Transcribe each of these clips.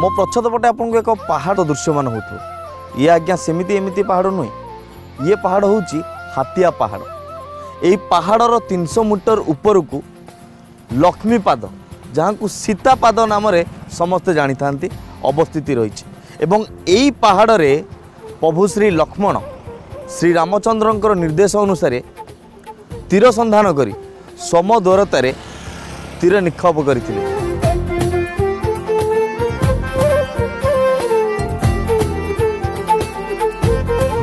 मो प्रच्छदपटे आपको एक पहाड़ दृश्यमान हो ये आज्ञा सेमती एमती पहाड़ नुहे ये पहाड़ हूँ हातिया पहाड़। यही पहाड़र 300 मीटर ऊपर को लक्ष्मीपाद जहाँ को सीतापाद नाम समस्ते जानी था अवस्थित रही एवं यही पहाड़ रे प्रभु श्री लक्ष्मण श्री रामचंद्र निर्देश अनुसार तीर संधान करी समदूरतार तीर निक्षेप करथिले।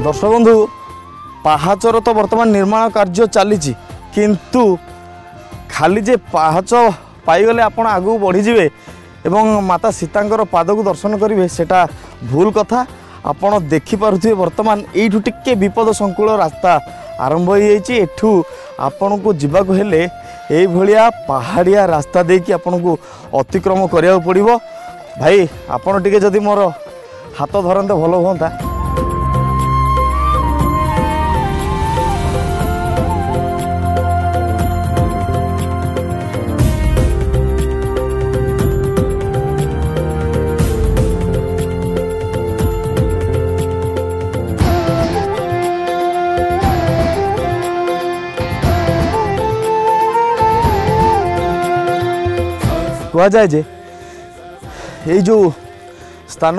दर्शक बंधु पाहाचर तो वर्तमान निर्माण कार्य चली किंतु खाली जे पाहाच पाईगले आपण आगू बढ़ीजे एवं माता सीतांकर पाद को दर्शन करेंगे सेटा भूल कथा। आपण देखिपे वर्तमान यू टिके विपद संकुल रास्ता आरंभ हो एठू आपण को जीवाक हेले यही भलिया पहाड़िया रास्ता देकी आपण को अतिक्रम करिया पड़िबो। भाई आपण टिके जदि मोर हाथ धरंते भल होंता। कहुए जे यही जो स्थान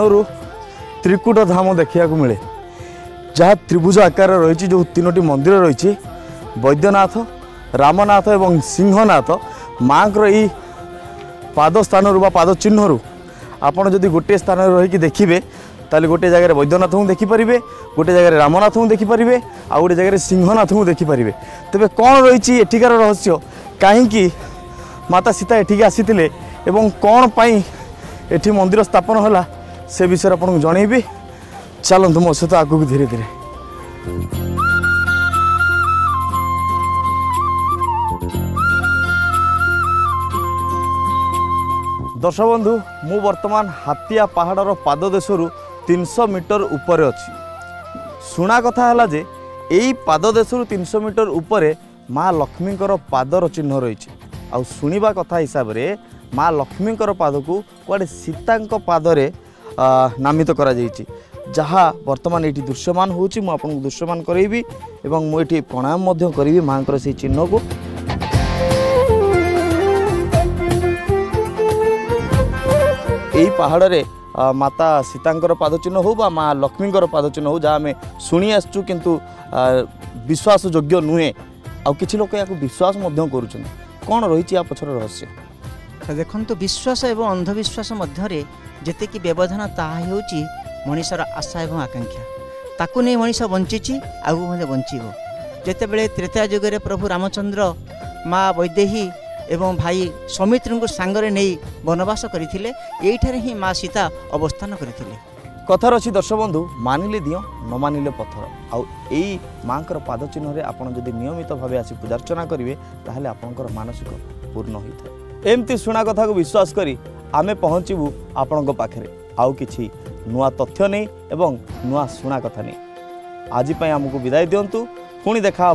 त्रिकूट धाम देखा मिले जहाँ त्रिभुज आकार रही जो 3टी मंदिर रही वैद्यनाथ रामनाथ एवं सिंहनाथ माँ यही पाद स्थान पाद चिन्ह आपड़ जदि गोटे स्थान रहीकि देखिए ताले गोटे जगह वैद्यनाथ को देखिपारे गोटे जगह रामनाथ को देखिपारे आ गोटे जगह सिंहनाथ को देखिपारे। तेबे कौन रही एठिकार रहस्य कहीं माता सीता एठिक आसीथिले एवं कौन पाई एठी मंदिर स्थापन होला से विषय आपको जनइबी। चलतु मो सहित आगू धीरे धीरे। दर्शक बंधु मु वर्तमान हातिया पहाड़र पाददेशरू 300 मीटर ऊपर अच्छी। शुणा कथा है जे यही पाददेशरू 300 मीटर ऊपर माँ लक्ष्मींकर पादर चिन्ह रही आउ शुणा कथा हिसाब से माँ लक्ष्मींकर पाद को कुआडे सीतांक पादरे नामित करा जाइछि जहाँ वर्तमान ये दृश्यमान होछि। मु आपन दृश्यमान करेबी एवं मुझे प्रणाम मध्य करी माँ से चिन्ह को। यही पहाड़ रे माता सीतांकर पाद चिन्ह हो बा माँ लक्ष्मींकर पाद चिन्ह हो जहाँ आम शुणी आसचु किंतु विश्वास योग्य नुहे आ किछि लोक या विश्वास करुछन। कौन रही या पछर रहस्य देखु विश्वास एवं अंधविश्वास मध्य जेतिकी व्यवधान ताहा होची मनीषर आशा एवं आकांक्षा ताकू नहीं मनीष बंची आगू बंचब। जितेबले त्रेता जुगे प्रभु रामचंद्र माँ वैदेही एवं भाई सौमित्र को सांगरे नहीं वनवास करथिले एठारे ही माँ सीता अवस्थान करथिले। कथार अच्छी दर्शक बंधु मानिले दियो न मानिले पत्थर आउ यही माँ पाद चिन्ह आपड़ जदि नियमित भाव आसी पूजार्चना करेंगे ताहले आपणकर मानसिक पूर्ण होता है। एमती शुणा कथा को विश्वास करी आमे पहुँचबू आपण पाखे आउ किछि नुआ तथ्य नहीं एवं नुआ शुणा कथा नहीं। आज आमको विदाय दिंतु पुणी देखा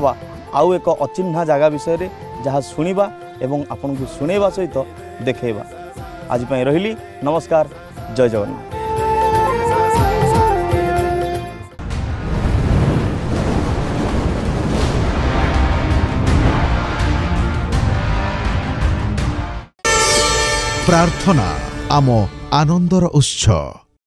आउ एक अचिन्हा जगह विषय जहाँ शुणा एवं आपन को शुणेबा सहित देखा। आज रही नमस्कार जय जगन्नाथ। प्रार्थना आम आनंदर उत्स।